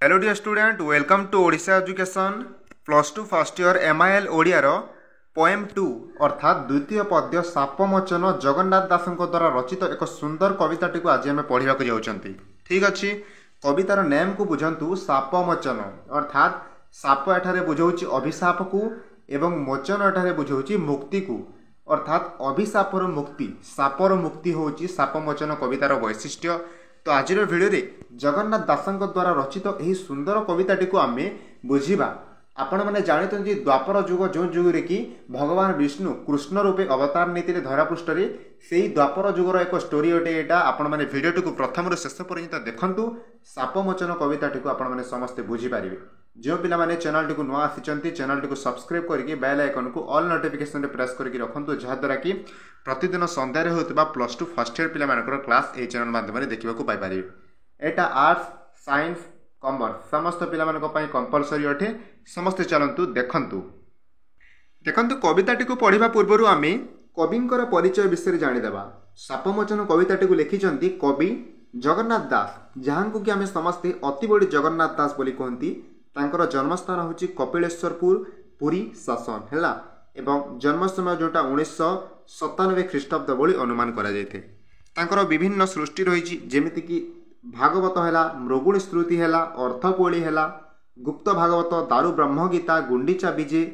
Hello dear student welcome to Odisha education plus two first year MIL ओडियार poem 2 अर्थात द्वितीय पद्य सापमोचन जगन्नाथ दासଙ୍କ द्वारा रचित एक सुंदर कविताटी को आज आम पढ़ा जाऊँगी। ठीक अच्छे कवितार नेम को बुझंतु सापमोचन अर्थात साप एठारे बुझाऊँ अभिशाप को एवं मोचन एठारे बुझाऊँ मुक्ति को अर्थात अभिशापर मुक्ति सापर मुक्ति होची सापमोचन कवितार वैशिष्ट्य। तो आज भिडियो जगन्नाथ दासଙ୍କ द्वारा रचित यही सुंदर कविताटी को आम बुझा। आपण मैंने जानते द्वापर जुग जो जुगे कि भगवान विष्णु कृष्ण रूपे अवतार नहीं धरापृष्ठ से ही द्वापर जुगर एक स्टोरी अटे यहाँ आपण मैंने भिडियोटी को प्रथम शेष पर्यंत देखूँ। सापमोचन कविताटी को आपण मैंने समस्ते बुझीपारे। जो पिला माने चैनल टी नुआ आसी चैनल टी सब्सक्राइब करके बेल आइकन को ऑल नोटिफिकेशन रे प्रेस करके रखंतु जहाद्वारा कि प्रतिदिन संध्यारे होता प्लस टू फर्स्ट इयर पिला क्लास ए चैनल माध्यम देखा पाई पारे। एटा आर्ट्स साइंस कॉमर्स समस्त पिला कंपलसरी अटे समस्ते चलतु देखंतु कविताटी को पढ़ा पूर्व आम कविंकर परिचय विषय जानीदेवा। सापमोचन कविताटी को लिखिं कवि जगन्नाथ दास जहाँ को कि आम समस्ते अति बड़ी जगन्नाथ दास बोली कहती। तांकर जन्मस्थान हूँ कपिलेश्वरपुर पुरी शासन है एवं जन्म समय जोटा 1997 ख्रीष्टाब्द बोली अनुमान कर विभिन्न सृष्टि रही जेमितिकी भागवत है मृगुणी श्रुति है अर्थकोली है गुप्त भागवत दारु ब्रह्मगीता गुंडीचा विजे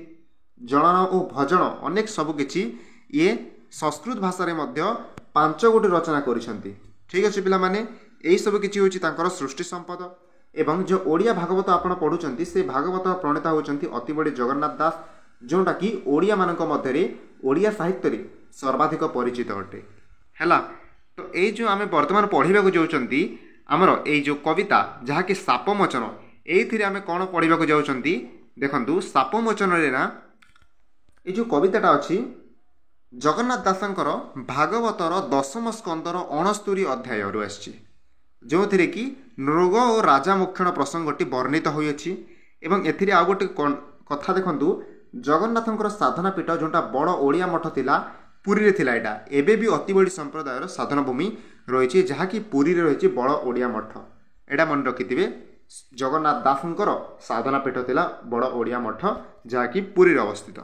जनन और भजन अनेक सबकि ये संस्कृत भाषा रे मध्य 5 गोटी रचना करिसेंती। ठीक अच्छे पिला माने यही सब किछि होछि तांकर सृष्टि संपद एवं जो ओडिया भागवत आपण पढ़ुचंती से भागवत प्रणेता होचंती अति बड़ी जगन्नाथ दास जोटा कि ओडिया मानक मध्य ओडिया साहित्य रे सर्वाधिक परिचित अटे हैला। तो ये जो आम वर्तमान पढ़ा जाऊँगी आमर ये जो कविता जहाँकि सापमोचन ये आम कौन पढ़ा जाऊँगी देखु सापमोचन ना ये जो कविताटा अच्छी जगन्नाथ दासंकर भागवतर 10म स्कंदर 69 अध्याय आसी जो थे कि नृग और राजा मोक्षण प्रसंगटी वर्णित होती एवं एथिरे आउ गोटे कथा देखु जगन्नाथंकर साधना पीठ जोटा बड़ ओडिया मठ थिला पुरी रे थिला एटा एबे भी अति बड़ी संप्रदायर साधना भूमि रही जहाँकि पुरी रे रही बड़ ओडिया मठ एटा मन रखिथिबे। जगन्नाथ दासंकर साधना पीठ थिला बड़ ओडिया मठ जहाँकि पुरी रे अवस्थित।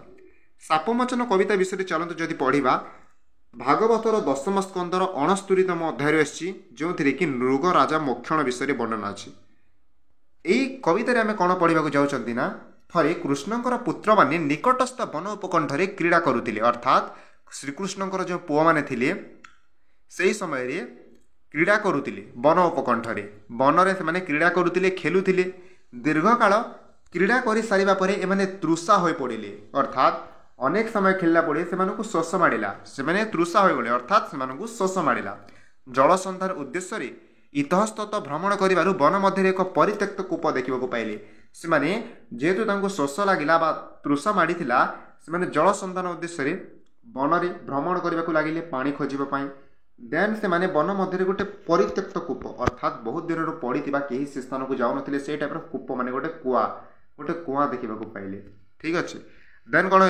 सापमोचन कविता विषय चलतु जदि पढ़ा भागवतर 10म स्कंदर 69तम अध्याय आसी जो थे कि नृग राजा मोक्षण विषय वर्णना अच्छी। यही कवितार आम कौन पढ़ा जाऊँगी ना थरे कृष्णकर पुत्र माने निकटस्थ वन उपकंठरे क्रीड़ा करुथिले अर्थात श्रीकृष्णकर जो पुआ माने थिले सही समय रे क्रीड़ा करुथिले वन उपकंठरे बनरे से माने क्रीड़ा करुथिले खेलुथिले दीर्घ काल क्रीड़ा करि सारिबा परे एमाने तृषा होई पड़िले अर्थात अनेक समय खेलला पड़े से शोष माड़ा से तृषा हो गले अर्थात से शोष माड़ा जल सन्धार उद्देश्य रे इतस्तत भ्रमण करिबारु वन मध्य एक परित्यक्त कूप देखा पाइले से जेहेतु शोष लगिला तृषा माड़ी से जल सन्धान उद्देश्य वन में भ्रमण करने को लगिले पानी खोजापी देन से वन मध्य गोटे परित्यक्त कूप अर्थात बहुत दिन पड़ी कहीं से स्थान को जाऊन से टाइप कूप माने गोटे कुआ देखा पाइले। ठीक अच्छे देन कौन हो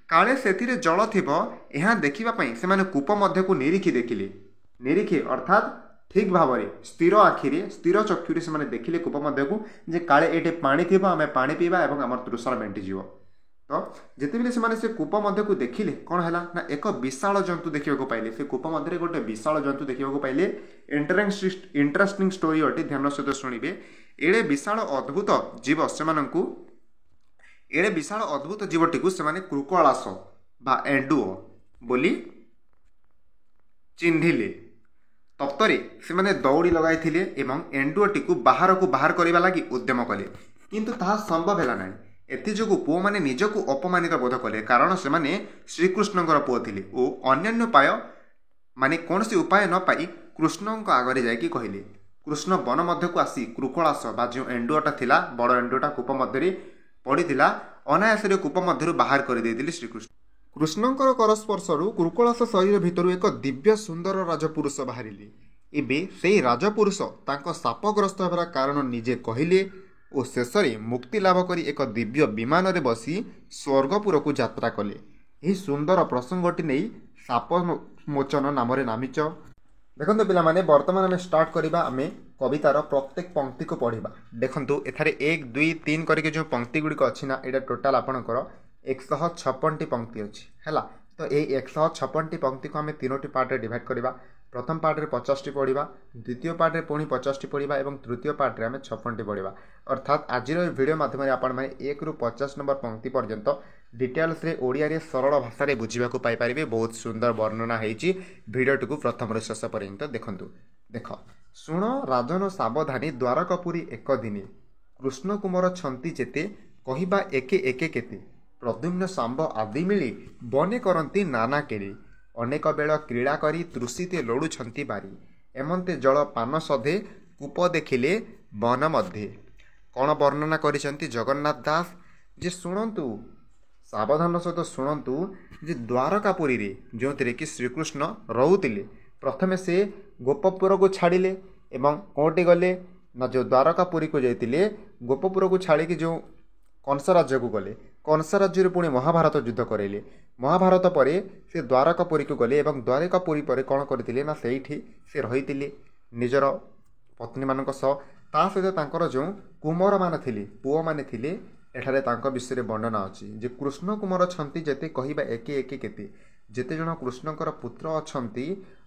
काले से जल थी यहाँ देखापी से कूप मध्य को निरीखी देखिले निरीखी अर्थात ठीक भाव में स्थिर आखिरे स्थिर चक्षुरी से देखिले कूप मध्य को जे काले ये पानी थी आम पानी पीवा और आम तृषा मेटिजी। तो जिते से कूप मध्य को देखिले कौन है ना एक विशाल जंतु देखा पाइले से कूप मध्य गोटे विशाल जंतु देखा पाइले। इंटरेस्टिंग स्टोरी अटे ध्यान सहित शुणिबे। एड़े विशाल अद्भुत जीव से एड़े विशाल अद्भुत जीवटी को से क्रुकलास बा एंडुओ बोली चिन्हिले तप्तरे से दौड़ी लगाई एवं एंडुओटी को बाहर करने लगी उद्यम कले किंतु ताहा संभव है ना। एथिजोगु पुओ माने निजको अपमानित बोध कले कारण से श्रीकृष्णकर पुओ थिले और अन्यान्य उपाय माने कौन सी उपाय न पाई कृष्ण आगे जाकि कहले कृष्ण वन मध्य को आसी क्रुकलास बा जो एंडुओटा थिला बड़ एंडुओटा कूप मध्य पड़ीला अनायास कूप मध्य बाहर कर श्रीकृष्ण। कृष्णकर करस्पर्शरू क्रुकलास शरीर भितर एक दिव्य सुंदर राजपुरुष बाहरिले एबे सेही राजपुरुष तांको शापग्रस्त होबार कारण निजे कहिले और शेष में मुक्ति लाभ कर एक दिव्य विमान रे बसी स्वर्गपुर को यात्रा कले। यही सुंदर प्रसंगटी नहीं सापमोचन नाम नामित देखो पिलामाने वर्तमान आम स्टार्ट करवा आम कवितार प्रत्येक पंक्ति को पढ़ा देखो एथारे 1 2 3 करके जो पंक्ति गुड़िक अच्छी ना यहाँ टोटाल आपणकर 156 पंक्ति अच्छी है। तो ये 156 पंक्ति को आम 3टी पार्ट डिवाइड करवा। प्रथम पार्ट में 50टी पढ़ा, द्वितीय पार्ट में पुणी 50टी पढ़ा और तृतीय पार्ट में आम 56टी पढ़ा। अर्थात आज वीडियो माध्यम आपण मैंने 1 ରୁ 50 नंबर पंक्ति पर्यंत डिटेल्स रे ओडिया रे सरल भाषा रे बुझा पाई पारे। बहुत सुंदर वर्णना होती भिडटी को प्रथम रू शेष पर्यंत देखु। देख शुण राजन सावधानी द्वारकापुरी एक दिने कृष्ण कुमार छंती जेते कहवा एके एके केते प्रद्युम्न सांब आदि मिली बने करती नाना केली अनेक बेल क्रीड़ा करी तृषिते लोड़ुछंती बारी एमंते जल पान सधे कूप देखिले वन मध्ये। कौन वर्णना करिसेंती जगन्नाथ दास जे शुणु सावधान सहित शुणु जे द्वारकापुरी रे जो कि श्रीकृष्ण रोते प्रथमे से गोपपुर को छाड़िले एवं कौटी गले ना जो द्वारकापुरी को जाते गोपपुर को छाड़ी जो कंस राज्य को गले कंस राज्य पुणी महाभारत युद्ध करेले महाभारत पर से द्वारकापुरी को गले एवं द्वारकापुरी पर कौन करते ना से रही निजर पत्नी मानक सह ता सहित तांकर जो कुमार मान थिले पुओ माने थिले एठारे तांको विषय वर्णना अच्छी जे कृष्ण कुमार छंती जेते कहवा एके एके केते जेते जन कृष्णकर पुत्र अछंती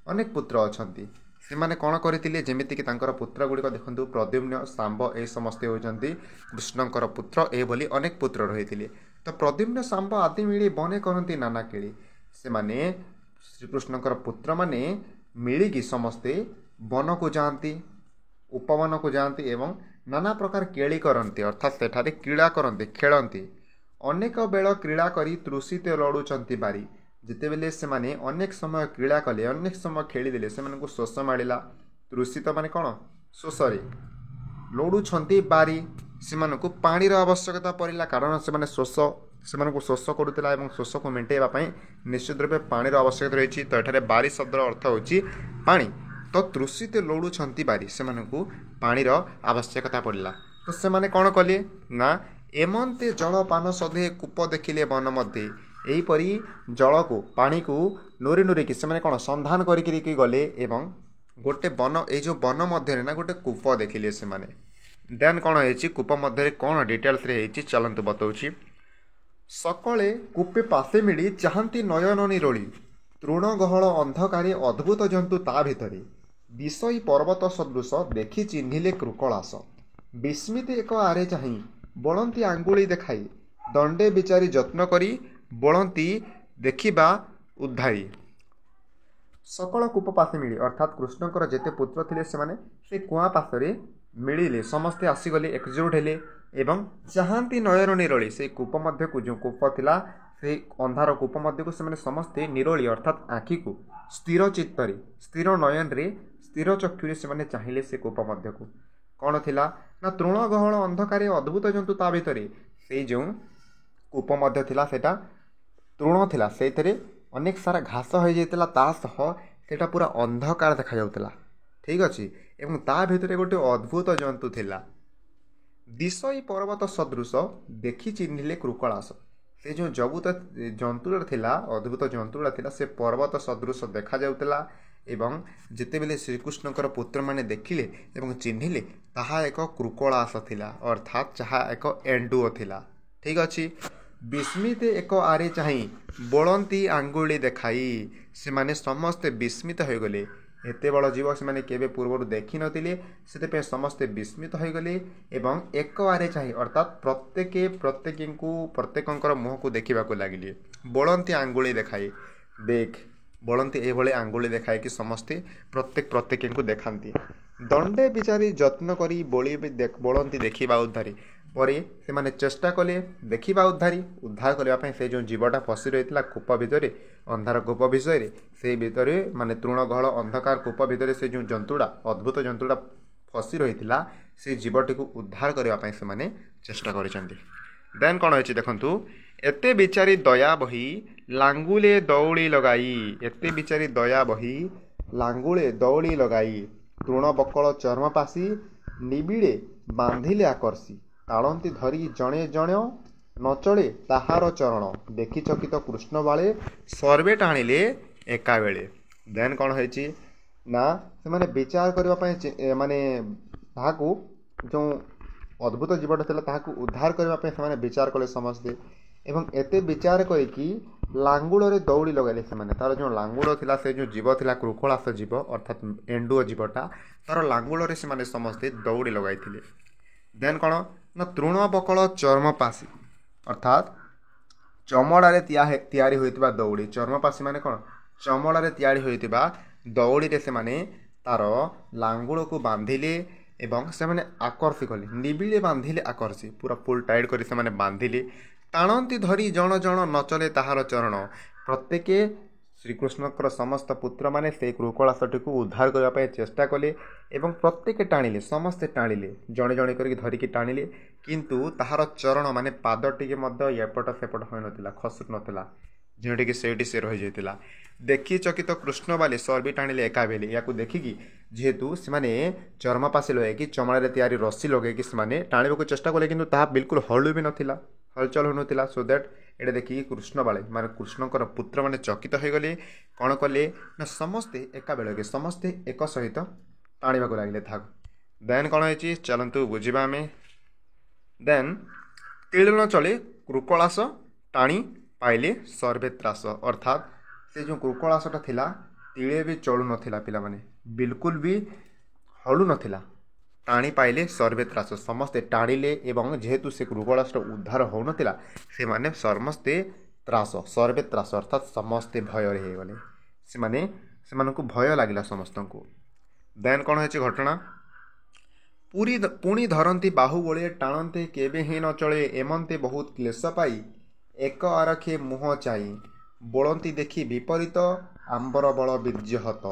अनेक पुत्र अछंती से माने कौन करथिले जेमिति कि तांकर पुत्र गुड़िक देखंतु प्रद्युम्न सांब ए समस्ते होचंती कृष्णकर पुत्र ए बोली अनेक पुत्र रहिथिले। तो प्रद्युम्न सांब आदि मिली बने करंती नाना केली से माने श्रीकृष्णकर पुत्र माने मिलिकी समस्ते वन को जाती उपवन को जाती एवं नाना प्रकार केली करती अर्थात सेठारे क्रीड़ा करती खेलती अनेक बेल क्रीड़ा करी तृषिते लड़ुचंती बारी जितेबेले से माने अनेक समय क्रीड़ा कले अनेक समय खेलीदे से शोष माड़ा तृषित माने कौन शोषरे लड़ुछंती बारी से पानीर आवश्यकता पड़ा कारण से शोष से शोष करुला और शोष को मेटाइवाई निश्चित रूपे पानीर आवश्यकता रही। तो ये बारी शब्द अर्थ होची पानी। तो तृषित लड़ुछंती बारी से पानीर आवश्यकता पड़ा। तो से माने कौन कले ना एमंते जलपान सधे कूप देखिले वन मध्ये यहीपरी जल को पानी को नोरी नोरी कि से कौन संधान करके गले एवं गोटे वन ये जो वन मध्य ना गोटे कूप देखिले से माने देन कौन है कूप मध्य कौन डिटेल्स रे चलतु बताऊँ। सकले कूपे पासे मिली चाहती नयन निरोली तृण गहल अंधकारे अद्भुत जंतु ता भितरे विषयी पर्वत सदृश देखि चिन्हिले कृकलास विस्मित एक आरे चाही बलंती आंगुली देखाई दंडे विचारी जत्न करी बलंती देखिबा उद्धारी। सकल कूप पासे मिली अर्थात कृष्णकर जेते पुत्र थिले से कुआ पासरे मिलिले समस्ते आसीगले एकजुट हेले एवं चाहती नयन निरोली से कूप मध्य को जो कूप थिला से अंधार कूप मध्य को से समस्ते निरोली अर्थात आखि को स्थिर चित्तरे स्थिर नयन रे स्थिर चक्षुरे से चाहिए से कूप मध्य को कौन थिला ना तृण गहल अंधकार अद्भुत जंतु ता भितरे से जो कूप मध्य थिला सेटा तृण थिला सेथरे अनेक सारा घास हो जाता ता सह सेटा पूरा अंधकार देखा जाउतला ठीक अच्छे एवं ता भितरे गोटे अद्भुत जंतु थिला दिशई पर्वत सदृश देखि चिन्हिले कृकलास से जो जबुत जंतुड़ा थिला अद्भुत जंतुड़ा थिला से पर्वत सदृश देखा जाउतला एवं जितेबेले श्रीकृष्णकर पुत्र माने देखिले एवं चिन्हिले ताहा एक कृकलास थिला अर्थात जहा एक एंडुओ थिला ठीक अच्छे। विस्मित एक आरे चाही बलंती आंगुली देखाई से माने समस्ते विस्मित हो गले एते बड़ जीव से माने केबे पूर्व देखि नथिले सेते समस्ते विस्मित हो गले एवं एक आरे चाही अर्थात प्रत्येकंकर मुह को देखा लगिले बलंती आंगुली देखाई देख बलंती एभले आंगुली देखाए कि समस्ते प्रत्येक को देखाती दंडे विचारी जत्न करी बलंती देखा उद्धारी पर से माने चेष्टा कले देखा उद्धार करने से जो जीवटा फसी रही कूप भितर अंधार कूप विषय से भितर माने तृण गहल अंधकार कूप भितर से जो जंतुड़ा अद्भुत जंतुड़ा फसी रही से जीवटी को उद्धार करने से माने चेष्टा करिसेंती। देन कौन होची देखंतु एते बिचारी दया बही लांगुले दौड़ी लगाई एते बिचारी दया बही लांगुले दौड़ी लगाई तृण बकल चर्म पासी निबिड़े बांधिले आकर्षी ताड़ंती धरी जणे जण नचले ताहार चरण देखि चकित कृष्ण बाले सर्वे टाणिले एका बेले। देन कौन होची ନା ସେମାନେ ବିଚାର କରିବା ପାଇଁ ମାନେ ତାହାକୁ ଯେଉଁ ଅଦ୍ଭୁତ ଜୀବଟା ଥିଲା ତାହାକୁ ଉଦ୍ଧାର କରିବା ପାଇଁ ସେମାନେ ବିଚାର କଲେ ସମସ୍ତେ ଏବଂ ଏତେ ବିଚାର କରିକି ଲାଙ୍ଗୁଳରେ ଦୌଡ଼ି ଲଗାଇଲେ ସେମାନେ। ତାର ଯେଉଁ ଲାଙ୍ଗୁଳ ଥିଲା ସେ ଯେଉଁ ଜୀବ ଥିଲା କୃକଳାସ ଜୀବ ଅର୍ଥାତ୍ ଏଣ୍ଡୁଅ ଜୀବଟା ତାର ଲାଙ୍ଗୁଳରେ ସେମାନେ ସମସ୍ତେ ଦୌଡ଼ି ଲଗାଇଥିଲେ। ଦେନ୍ କ'ଣ ନା ତୃଣ ବକଳ ଚର୍ମପାଶୀ ଅର୍ଥାତ୍ ଚମଡ଼ାରେ ତିଆରି ହୋଇଥିବା ଦଉଡ଼ି। ଚର୍ମପାଶୀ ମାନେ କ'ଣ ଚମଡ଼ାରେ ତିଆରି ହୋଇଥିବା ଦଉଡ଼ିରେ ସେମାନେ ତାର ଲାଙ୍ଗୁଳକୁ ବାନ୍ଧିଲେ ଏବଂ ସେମାନେ ଆକର୍ଷି କଲେ ନିବିଡ଼ ବାନ୍ଧିଲେ ଆକର୍ଷି ପୁରା ଫୁଲ୍ ଟାଇଟ୍ କରି ସେମାନେ ବାନ୍ଧିଲେ। ଟାଣନ୍ତି ଧରି ଜଣ ଜଣ ନଚଲେ ତାହାର ଚରଣ। ପ୍ରତ୍ୟେକ ଶ୍ରୀକୃଷ୍ଣଙ୍କର ସମସ୍ତ ପୁତ୍ରମାନେ ସେହି କୃକଳାସଟିକୁ ଉଦ୍ଧାର କରିବା ପାଇଁ ଚେଷ୍ଟା କଲେ ଏବଂ ପ୍ରତ୍ୟେକେ ଟାଣିଲେ ସମସ୍ତେ ଟାଣିଲେ ଜଣେ ଜଣେ କରିକି ଧରିକି ଟାଣିଲେ କିନ୍ତୁ ତାହାର ଚରଣ ମାନେ ପାଦ ଟିକେ ମଧ୍ୟ ଏପଟ ସେପଟ ହୋଇନଥିଲା ଖସୁ ନଥିଲା ଯେଉଁଠିକି ସେଇଠି ସେ ରହିଯାଇଥିଲା। ଦେଖି ଚକିତ କୃଷ୍ଣବାଲି ସର୍ବି ଟାଣିଲେ ଏକାବେଲେ। ଏହାକୁ ଦେଖିକି ଯେହେତୁ ସେମାନେ ଚର୍ମପାଶୀ ଲଗାଇକି ଚମଡ଼ାରେ ତିଆରି ରସି ଲଗାଇକି ସେମାନେ ଟାଣିବାକୁ ଚେଷ୍ଟା କଲେ କିନ୍ତୁ ତାହା ବିଲକୁଲ ହଳୁ ବି ନଥିଲା ହଲଚଲ ହେଉନଥିଲା। ସୋ ଦ୍ୟାଟ୍ ଏଇଟା ଦେଖିକି କୃଷ୍ଣବାଳୀ ମାନେ କୃଷ୍ଣଙ୍କର ପୁତ୍ରମାନେ ଚକିତ ହୋଇଗଲେ। କ'ଣ କଲେ ନା ସମସ୍ତେ ଏକାବେଳକେ ସମସ୍ତେ ଏକ ସହିତ ଟାଣିବାକୁ ଲାଗିଲେ ତାହାକୁ। ଦେନ୍ କ'ଣ ହେଇଛି ଚାଲନ୍ତୁ ବୁଝିବା ଆମେ। ଦେନ୍ ତିଳ ଚଳେ କୃକଳାସ ଟାଣି ପାଇଲେ ସର୍ବେ ତ୍ରାସ ଅର୍ଥାତ୍ ସେ ଯେଉଁ କୃକଳାସଟା ଥିଲା ତିଳେ ବି ଚଳୁନଥିଲା ପିଲାମାନେ ବିଲକୁଲ ବି ହଳୁ ନଥିଲା। ଟାଣି ପାଇଲେ ସର୍ବେ ତ୍ରାସ ସମସ୍ତେ ଟାଣିଲେ ଏବଂ ଯେହେତୁ ସେ କୃକଳାସଟା ଉଦ୍ଧାର ହେଉନଥିଲା ସେମାନେ ସମସ୍ତେ ତ୍ରାସ ସର୍ବେ ତ୍ରାସ ଅର୍ଥାତ୍ ସମସ୍ତେ ଭୟରେ ହେଇଗଲେ। ସେମାନଙ୍କୁ ଭୟ ଲାଗିଲା ସମସ୍ତଙ୍କୁ। ଦେନ୍ କ'ଣ ହେଇଛି ଘଟଣା ପୁଣି ଧରନ୍ତି ବାହୁବଳେ ଟାଣନ୍ତେ କେବେ ହିଁ ନ ଚଳେ ଏମନ୍ତେ ବହୁତ କ୍ଲେଶ ପାଇ ଏକ ଆରଖେ ମୁହଁ ଚାହିଁ ବୋଳନ୍ତି ଦେଖି ବିପରୀତ ଆମ୍ବର ବଳ ବୀର୍ଯ୍ୟହତ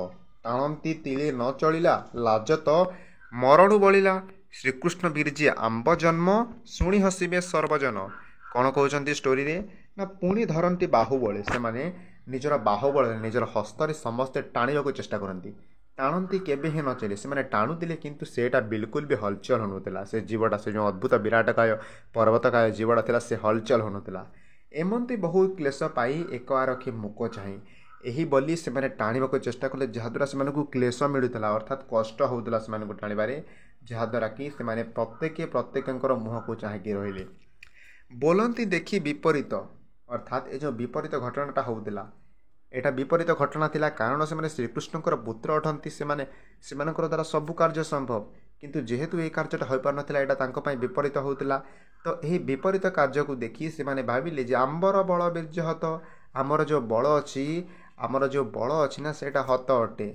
ଟାଣନ୍ତି ତିଳେ ନ ଚଳିଲା ଲାଜତ ମରଣୁ ବଳିଲା ଶ୍ରୀକୃଷ୍ଣ ବୀର୍ଯ୍ୟ ଆମ୍ବ ଜନ୍ମ ଶୁଣି ହସିବେ ସର୍ବଜନ। କ'ଣ କହୁଛନ୍ତି ଷ୍ଟୋରିରେ ନା ପୁଣି ଧରନ୍ତି ବାହୁବଳେ ସେମାନେ ନିଜର ବାହୁବଳରେ ନିଜର ହସ୍ତରେ ସମସ୍ତେ ଟାଣିବାକୁ ଚେଷ୍ଟା କରନ୍ତି। ଟାଣନ୍ତି କେବେ ହିଁ ନ ଚଳେ ସେମାନେ ଟାଣୁଥିଲେ କିନ୍ତୁ ସେଇଟା ବିଲକୁଲ ବି ହଲଚଲ ହେଉନଥିଲା। ସେ ଜୀବଟା ସେ ଯେଉଁ ଅଦ୍ଭୁତ ବିରାଟକାୟ ପର୍ବତକାୟ ଜୀବଟା ଥିଲା ସେ ହଲଚଲ ହେଉନଥିଲା। ଏମନ୍ତି ବହୁତ କ୍ଲେଶ ପାଇ ଏକ ଆରଖି ମୁକ ଚାହିଁ ଏହି ବୋଲି ସେମାନେ ଟାଣିବାକୁ ଚେଷ୍ଟା କଲେ ଯାହାଦ୍ୱାରା ସେମାନଙ୍କୁ କ୍ଲେଶ ମିଳୁଥିଲା ଅର୍ଥାତ୍ କଷ୍ଟ ହେଉଥିଲା ସେମାନଙ୍କୁ ଟାଣିବାରେ ଯାହାଦ୍ୱାରା କି ସେମାନେ ପ୍ରତ୍ୟେକଙ୍କର ମୁହଁକୁ ଚାହିଁକି ରହିଲେ। ବୋଲନ୍ତି ଦେଖି ବିପରୀତ ଅର୍ଥାତ୍ ଏ ଯେଉଁ ବିପରୀତ ଘଟଣାଟା ହେଉଥିଲା ଏଇଟା ବିପରୀତ ଘଟଣା ଥିଲା କାରଣ ସେମାନେ ଶ୍ରୀକୃଷ୍ଣଙ୍କର ପୁତ୍ର ଅଟନ୍ତି। ସେମାନଙ୍କର ଦ୍ୱାରା ସବୁ କାର୍ଯ୍ୟ ସମ୍ଭବ କିନ୍ତୁ ଯେହେତୁ ଏହି କାର୍ଯ୍ୟଟା ହୋଇପାରୁନଥିଲା ଏଇଟା ତାଙ୍କ ପାଇଁ ବିପରୀତ ହେଉଥିଲା। ତ ଏହି ବିପରୀତ କାର୍ଯ୍ୟକୁ ଦେଖି ସେମାନେ ଭାବିଲେ ଯେ ଆମ୍ବର ବଳ ବୀର୍ଯ୍ୟହତ ଆମର ଯେଉଁ ବଳ ଅଛି ନା ସେଇଟା ହତ ଅଟେ।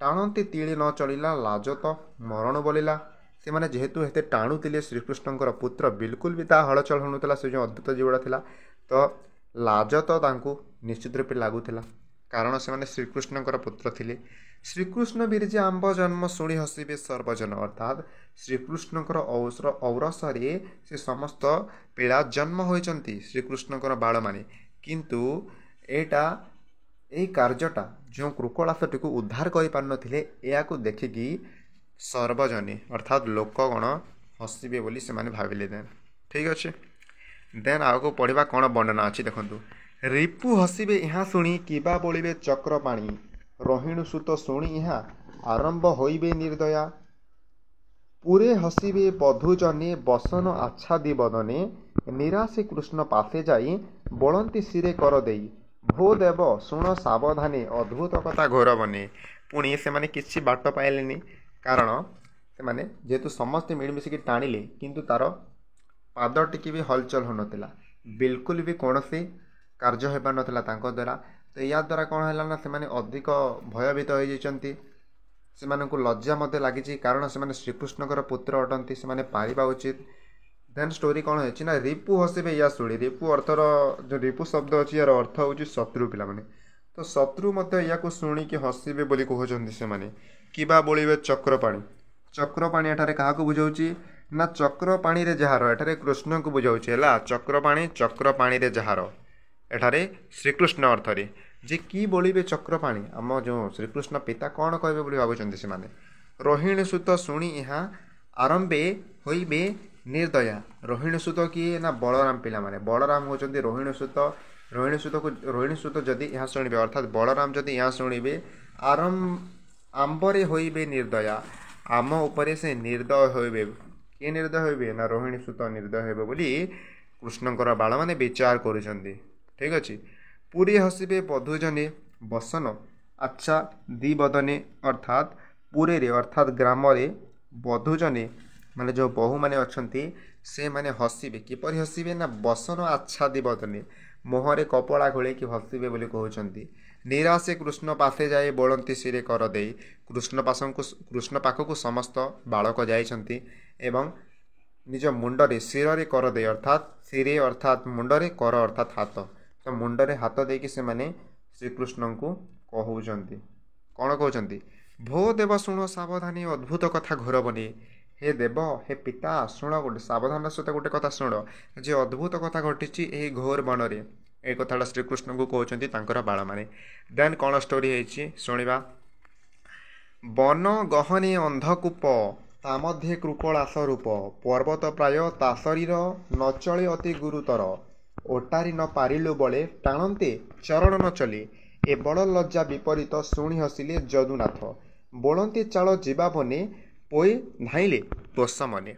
ଟାଣନ୍ତି ତିଳି ନ ଚଳିଲା ଲାଜତ ମରଣ ବଳିଲା। ସେମାନେ ଯେହେତୁ ଏତେ ଟାଣୁଥିଲେ ଶ୍ରୀକୃଷ୍ଣଙ୍କର ପୁତ୍ର ବିଲକୁଲ ବି ତାହା ହଳଚଳ ହେଉନଥିଲା ସେ ଯେଉଁ ଅଦ୍ଭୁତ ଜୀବଟା ଥିଲା ତ ଲାଜ ତ ତାଙ୍କୁ ନିଶ୍ଚିତ ରୂପେ ଲାଗୁଥିଲା କାରଣ ସେମାନେ ଶ୍ରୀକୃଷ୍ଣଙ୍କର ପୁତ୍ର ଥିଲେ। ଶ୍ରୀକୃଷ୍ଣ ବୀର୍ଯ୍ୟ ଆମ୍ବ ଜନ୍ମ ଶୁଣି ହସିବେ ସର୍ବଜନ ଅର୍ଥାତ୍ ଶ୍ରୀକୃଷ୍ଣଙ୍କର ଔରସରେ ସେ ସମସ୍ତ ପିଲା ଜନ୍ମ ହୋଇଛନ୍ତି ଶ୍ରୀକୃଷ୍ଣଙ୍କର ବାଳମାନେ କିନ୍ତୁ ଏଇ କାର୍ଯ୍ୟଟା ଯେଉଁ କୃକଳାସଟିକୁ ଉଦ୍ଧାର କରିପାରିନଥିଲେ ଏହାକୁ ଦେଖିକି ସର୍ବଜନେ ଅର୍ଥାତ୍ ଲୋକଗଣ ହସିବେ ବୋଲି ସେମାନେ ଭାବିଲେ। ଦେନ୍ ଠିକ୍ ଅଛି। ଦେନ୍ ଆଗକୁ ପଢ଼ିବା କ'ଣ ବର୍ଣ୍ଣନା ଅଛି ଦେଖନ୍ତୁ। ରିପୁ ହସିବେ ଏହା ଶୁଣି କିବା ବୋଳିବେ ଚକ୍ର ପାଣି ରୋହିଣୀ ସୁତ ଶୁଣି ଏହା ଆରମ୍ଭ ହୋଇବେ ନିର୍ଦ୍ଦୟା ପୁରେ ହସିବେ ବଧୂଜନେ ବସନ ଆଚ୍ଛାଦି ବଦନେ ନିରାଶି କୃଷ୍ଣ ପାଶେ ଯାଇ ବୋଳନ୍ତି ଶିରେ କର ଦେଇ ଭୋ ଦେବ ଶୁଣ ସାବଧାନେ ଅଦ୍ଭୁତ କଥା ଘୋର ବନେ। ପୁଣି ସେମାନେ କିଛି ବାଟ ପାଇଲେନି କାରଣ ସେମାନେ ଯେହେତୁ ସମସ୍ତେ ମିଳିମିଶିକି ଟାଣିଲେ କିନ୍ତୁ ତାର ପାଦ ଟିକେ ବି ହଲଚଲ ହେଉନଥିଲା ବିଲକୁଲ ବି କୌଣସି କାର୍ଯ୍ୟ ହୋଇପାରୁନଥିଲା ତାଙ୍କ ଦ୍ୱାରା। ତ ଏହା ଦ୍ୱାରା କ'ଣ ହେଲା ନା ସେମାନେ ଅଧିକ ଭୟଭୀତ ହୋଇଯାଇଛନ୍ତି। ସେମାନଙ୍କୁ ଲଜ୍ଜା ମଧ୍ୟ ଲାଗିଛି କାରଣ ସେମାନେ ଶ୍ରୀକୃଷ୍ଣଙ୍କର ପୁତ୍ର ଅଟନ୍ତି ସେମାନେ ପାରିବା ଉଚିତ। ଦେନ୍ ଷ୍ଟୋରି କ'ଣ ହେଇଛି ନା ରିପୁ ହସିବେ ଏହା ଶୁଣି ରିପୁ ଅର୍ଥର ଯେଉଁ ରିପୁ ଶବ୍ଦ ଅଛି ଏହାର ଅର୍ଥ ହେଉଛି ଶତ୍ରୁ ପିଲାମାନେ। ତ ଶତ୍ରୁ ମଧ୍ୟ ଏହାକୁ ଶୁଣିକି ହସିବେ ବୋଲି କହୁଛନ୍ତି ସେମାନେ। କିବା ବୋଳିବେ ଚକ୍ରପାଣି ଚକ୍ରପାଣି ଏଠାରେ କାହାକୁ ବୁଝାଉଛି ନା ଚକ୍ରପାଣିରେ ଯାହାର ଏଠାରେ କୃଷ୍ଣଙ୍କୁ ବୁଝାଉଛି ହେଲା। ଚକ୍ରପାଣିରେ ଯାହାର ଏଠାରେ ଶ୍ରୀକୃଷ୍ଣ ଅର୍ଥରେ ଯେ କି ବୋଳିବେ ଚକ୍ରପାଣି ଆମ ଯେଉଁ ଶ୍ରୀକୃଷ୍ଣ ପିତା କ'ଣ କହିବେ ବୋଲି ଭାବୁଛନ୍ତି ସେମାନେ। ରୋହିଣୀ ସୁତ ଶୁଣି ଏହା ଆରମ୍ଭେ ହୋଇବେ ନିର୍ଦ୍ଦୟା ରୋହିଣୀ ସୁତ କିଏ ନା ବଳରାମ ପିଲାମାନେ। ବଳରାମ ହେଉଛନ୍ତି ରୋହିଣୀ ସୁତ। ରୋହିଣୀ ସୁତ ଯଦି ଏହା ଶୁଣିବେ ଅର୍ଥାତ୍ ବଳରାମ ଯଦି ଏହା ଶୁଣିବେ ଆମ୍ବରେ ହୋଇବେ ନିର୍ଦ୍ଦୟା, ଆମ ଉପରେ ସେ ନିର୍ଦ୍ଦୟ ହୋଇବେ। କିଏ ନିର୍ଦ୍ଦୟ ହୋଇବେ? ନା ରୋହିଣୀ ସୁତ ନିର୍ଦ୍ଦୟ ହେବେ ବୋଲି କୃଷ୍ଣଙ୍କର ବାଳମାନେ ବିଚାର କରୁଛନ୍ତି। ଠିକ୍ ଅଛି। ପୁରୀ ହସିବେ ବଧୂଜନେ ବସନ, ଆଚ୍ଛା ଦ୍ୱିବଦନେ, ଅର୍ଥାତ୍ ପୁରୀରେ ଅର୍ଥାତ୍ ଗ୍ରାମରେ ବଧୂଜନେ ମାନେ ଯେଉଁ ବୋହୂମାନେ ଅଛନ୍ତି ସେମାନେ ହସିବେ। କିପରି ହସିବେ? ନା ବସନ ଆଚ୍ଛାଦି ବଦନେ, ମୁହଁରେ କପଡ଼ା ଘୋଳେଇକି ହସିବେ ବୋଲି କହୁଛନ୍ତି। ନିରାଶେ କୃଷ୍ଣ ପାଶେ ଯାଏ ବୋଳନ୍ତି ଶିରେ କର ଦେଇ, କୃଷ୍ଣ ପାଖକୁ ସମସ୍ତ ବାଳକ ଯାଇଛନ୍ତି ଏବଂ ନିଜ ମୁଣ୍ଡରେ ଶିରରେ କର ଦେଇ, ଅର୍ଥାତ୍ ଶିରେ ଅର୍ଥାତ୍ ମୁଣ୍ଡରେ, କର ଅର୍ଥାତ୍ ହାତ, ତ ମୁଣ୍ଡରେ ହାତ ଦେଇକି ସେମାନେ ଶ୍ରୀକୃଷ୍ଣଙ୍କୁ କହୁଛନ୍ତି। କ'ଣ କହୁଛନ୍ତି? ଭୋ ଦେବ ଶୁଣ ସାବଧାନୀ ଅଦ୍ଭୁତ କଥା ଘୋର ବନେ। ହେ ଦେବ, ହେ ପିତା, ଶୁଣ ଗୋଟେ ସାବଧାନର ସହିତ ଗୋଟେ କଥା ଶୁଣ, ଯେ ଅଦ୍ଭୁତ କଥା ଘଟିଛି ଏହି ଘୋର ବନରେ। এই କଥାଟା ଶ୍ରୀକୃଷ୍ଣଙ୍କୁ କହୁଛନ୍ତି ତାଙ୍କର ବାଳମାନେ। ଦେନ୍ କ'ଣ ଷ୍ଟୋରି ହେଇଛି ଶୁଣିବା। ବନ ଗହନେ ଅନ୍ଧକୂପ, ତା ମଧ୍ୟେ କୃକଳାସ ରୂପ, ପର୍ବତ ପ୍ରାୟ ତା ଶରୀର, ନଚଳେ ଅତି ଗୁରୁତର, ଓଟାରି ନ ପାରିଲୁ ବଳେ, ଟାଣନ୍ତେ ଚରଣ ନ ଚଲେ, ଏ ବଡ଼ ଲଜ୍ଜା ବିପରୀତ ଶୁଣି ହସିଲେ ଯଦୁନାଥ, ବୋଳନ୍ତି ଚାଳ ଯିବା ବନେ, ପୋଇ ଧାଇଁଲେ ତୋଷ ମନେ।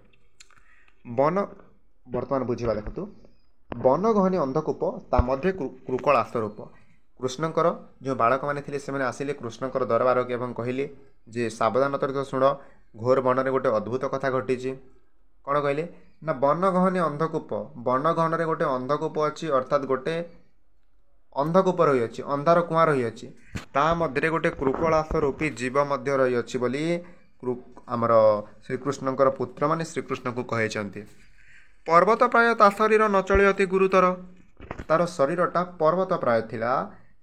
ବନ, ବର୍ତ୍ତମାନ ବୁଝିବା ଦେଖନ୍ତୁ। ବନ ଗହନେ ଅନ୍ଧକୂପ, ତା ମଧ୍ୟରେ କୃକଳାସ ରୂପ। କୃଷ୍ଣଙ୍କର ଯେଉଁ ବାଳକମାନେ ଥିଲେ ସେମାନେ ଆସିଲେ କୃଷ୍ଣଙ୍କର ଦରବାରକୁ ଏବଂ କହିଲେ ଯେ ସାବଧାନତାର ସହିତ ଶୁଣ, ଘୋର ବନରେ ଗୋଟେ ଅଦ୍ଭୁତ କଥା ଘଟିଛି। କ'ଣ କହିଲେ? ନା ବନ ଗହନେ ଅନ୍ଧକୂପ, ବନ ଗହନରେ ଗୋଟେ ଅନ୍ଧକୂପ ଅଛି, ଅର୍ଥାତ୍ ଗୋଟେ ଅନ୍ଧକୂପ ରହିଅଛି, ଅନ୍ଧାର କୁଆଁ ରହିଅଛି, ତା ମଧ୍ୟରେ ଗୋଟେ କୃକଳାସ ରୂପୀ ଜୀବ ମଧ୍ୟ ରହିଅଛି ବୋଲି ଆମର ଶ୍ରୀକୃଷ୍ଣଙ୍କର ପୁତ୍ରମାନେ ଶ୍ରୀକୃଷ୍ଣଙ୍କୁ କହିଛନ୍ତି। ପର୍ବତ ପ୍ରାୟ ତା ଶରୀର ନଚଳେ ଅତି ଗୁରୁତର, ତାର ଶରୀରଟା ପର୍ବତ ପ୍ରାୟ ଥିଲା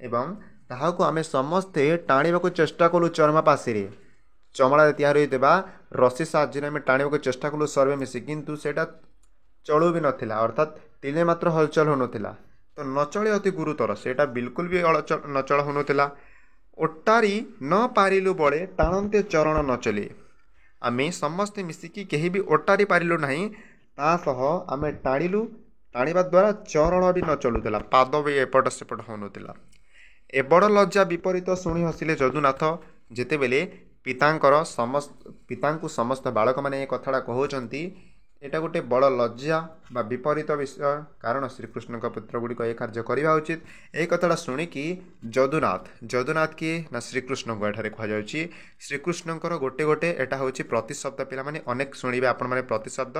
ଏବଂ ତାହାକୁ ଆମେ ସମସ୍ତେ ଟାଣିବାକୁ ଚେଷ୍ଟା କଲୁ ଚର୍ମା ପାଶିରେ, ଚମଡ଼ାରେ ତିଆରି ହୋଇଥିବା ରସି ସାହାଯ୍ୟରେ ଆମେ ଟାଣିବାକୁ ଚେଷ୍ଟା କଲୁ ସର୍ବେ ମିଶି, କିନ୍ତୁ ସେଇଟା ଚଳୁ ବି ନଥିଲା, ଅର୍ଥାତ୍ ତିଳେ ମାତ୍ର ହଲଚଲ ହେଉନଥିଲା। ତ ନଚଳେ ଅତି ଗୁରୁତର, ସେଇଟା ବିଲକୁଲ ବି ନଚଳ ହେଉନଥିଲା। ଓଟାରି ନ ପାରିଲୁ ବଳେ, ଟାଣନ୍ତେ ଚରଣ ନ ଚଲେ, ଆମେ ସମସ୍ତେ ମିଶିକି କେହି ବି ଓଟାରି ପାରିଲୁ ନାହିଁ, ତା ସହ ଆମେ ଟାଣିଲୁ, ଟାଣିବା ଦ୍ୱାରା ଚରଣ ବି ନ ଚଳୁଥିଲା, ପାଦ ବି ଏପଟ ସେପଟ ହେଉନଥିଲା। ଏ ବଡ଼ ଲଜ୍ଜା ବିପରୀତ ଶୁଣି ହସିଲେ ଯଦୁନାଥ, ଯେତେବେଳେ ପିତାଙ୍କୁ ସମସ୍ତ ବାଳକମାନେ ଏ କଥାଟା କହୁଛନ୍ତି, ଏଇଟା ଗୋଟେ ବଡ଼ ଲଜ୍ଜା ବା ବିପରୀତ ବିଷୟ, କାରଣ ଶ୍ରୀକୃଷ୍ଣଙ୍କ ପୁତ୍ରଗୁଡ଼ିକ ଏ କାର୍ଯ୍ୟ କରିବା ଉଚିତ। ଏହି କଥାଟା ଶୁଣିକି ଯଦୁନାଥ କିଏ? ନା ଶ୍ରୀକୃଷ୍ଣଙ୍କୁ ଏଠାରେ କୁହାଯାଉଛି। ଶ୍ରୀକୃଷ୍ଣଙ୍କର ଗୋଟେ ଏଇଟା ହେଉଛି ପ୍ରତିଶବ୍ଦ। ପିଲାମାନେ ଅନେକ ଶୁଣିବେ ଆପଣମାନେ ପ୍ରତିଶବ୍ଦ,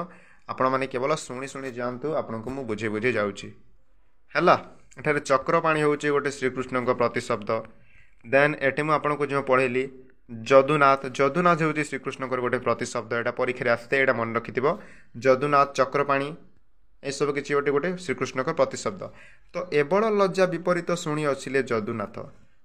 ଆପଣମାନେ କେବଳ ଶୁଣି ଯାଆନ୍ତୁ, ଆପଣଙ୍କୁ ମୁଁ ବୁଝେଇ ଯାଉଛି ହେଲା। ଏଠାରେ ଚକ୍ରପାଣି ହେଉଛି ଗୋଟେ ଶ୍ରୀକୃଷ୍ଣଙ୍କ ପ୍ରତିଶବ୍ଦ। ଦେନ୍ ଏଠି ମୁଁ ଆପଣଙ୍କୁ ଯେଉଁ ପଢ଼େଇଲି ଯଦୁନାଥ ହେଉଛି ଶ୍ରୀକୃଷ୍ଣଙ୍କର ଗୋଟେ ପ୍ରତିଶବ୍ଦ, ଏଇଟା ପରୀକ୍ଷାରେ ଆସିଥାଏ, ଏଇଟା ମନେ ରଖିଥିବ। ଯଦୁନାଥ, ଚକ୍ରପାଣି ଏସବୁ କିଛି ଗୋଟେ ଶ୍ରୀକୃଷ୍ଣଙ୍କ ପ୍ରତିଶବ୍ଦ। ତ ଏ ବଡ଼ ଲଜ୍ଜା ବିପରୀତ ଶୁଣି ଆସିଲେ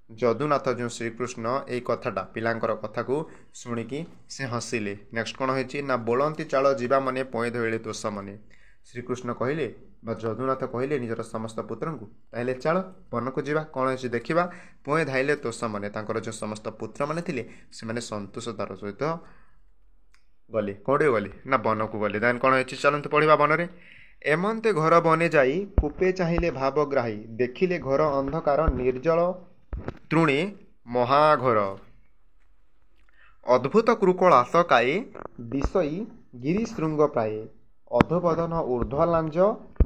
ଯଦୁନାଥ ଯେଉଁ ଶ୍ରୀକୃଷ୍ଣ ଏଇ କଥାଟା ପିଲାଙ୍କର କଥାକୁ ଶୁଣିକି ସେ ହସିଲେ। ନେକ୍ସଟ କ'ଣ ହେଇଛି? ନା ବୋଳନ୍ତି ଚାଳ ଯିବା ମନେ, ପଏଁ ଧୋଇଲେ ତୋଷ ମନେ। ଶ୍ରୀକୃଷ୍ଣ କହିଲେ ବା ଯଦୁନାଥ କହିଲେ ନିଜର ସମସ୍ତ ପୁତ୍ରଙ୍କୁ, ତାହେଲେ ଚାଳ ବନକୁ ଯିବା, କ'ଣ ହେଇଛି ଦେଖିବା, ପଏଁ ଧାଇଲେ ତୋଷ ମନେ। ତାଙ୍କର ଯେଉଁ ସମସ୍ତ ପୁତ୍ରମାନେ ଥିଲେ ସେମାନେ ସନ୍ତୋଷତାର ସହିତ ଗଲେ। କେଉଁଠିକୁ ଗଲେ? ନା ବନକୁ ଗଲେ। ଦେନ୍ କ'ଣ ହେଇଛି ଚାଲନ୍ତୁ ପଢ଼ିବା। ବନରେ ଏମନ୍ତେ ଘର ବନେ ଯାଇ, କୂପେ ଚାହିଁଲେ ଭାବଗ୍ରାହୀ, ଦେଖିଲେ ଘର ଅନ୍ଧକାର ନିର୍ଜଳ ତୃଣେ ମହାଘୋର, ଅଦ୍ଭୁତ କୃକଳାସ କାଏ, ଦିଶଇ ଗିରି ଶୃଙ୍ଗ ପ୍ରାଏ, ଅଧୋବଦନ ଊର୍ଧ୍ୱଲାଞ୍ଜ,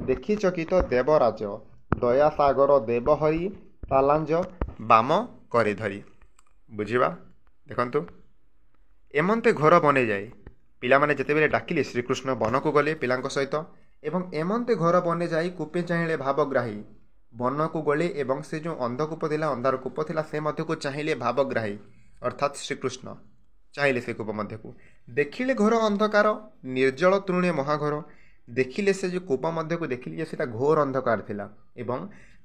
ଦେଖି ଚକିତ ଦେବରାଜ, ଦୟାସାଗର ଦେବହରି, ତାଲାଞ୍ଜ ବାମ କରି ଧରି। ବୁଝିବା ଦେଖନ୍ତୁ। ଏମନ୍ତେ ଘର ବନେଯାଏ, ପିଲାମାନେ ଯେତେବେଳେ ଡାକିଲେ ଶ୍ରୀକୃଷ୍ଣ ବନକୁ ଗଲେ ପିଲାଙ୍କ ସହିତ, ଏବଂ ଏମନ୍ତେ ଘର ବନେ ଯାଇ କୂପେ ଚାହିଁଲେ ଭାବଗ୍ରାହୀ, ବନକୁ ଗଲେ ଏବଂ ସେ ଯେଉଁ ଅନ୍ଧକୂପ ଥିଲା, ଅନ୍ଧାର କୂପ ଥିଲା, ସେ ମଧ୍ୟକୁ ଚାହିଁଲେ ଭାବଗ୍ରାହୀ, ଅର୍ଥାତ୍ ଶ୍ରୀକୃଷ୍ଣ ଚାହିଁଲେ ସେ କୂପ ମଧ୍ୟକୁ। ଦେଖିଲେ ଘର ଅନ୍ଧକାର ନିର୍ଜଳ ତୃଣେ ମହାଘୋର, ଦେଖିଲେ ସେ ଯେଉଁ କୂପ ମଧ୍ୟକୁ ଦେଖିଲେ ଯେ ସେଇଟା ଘୋର ଅନ୍ଧକାର ଥିଲା ଏବଂ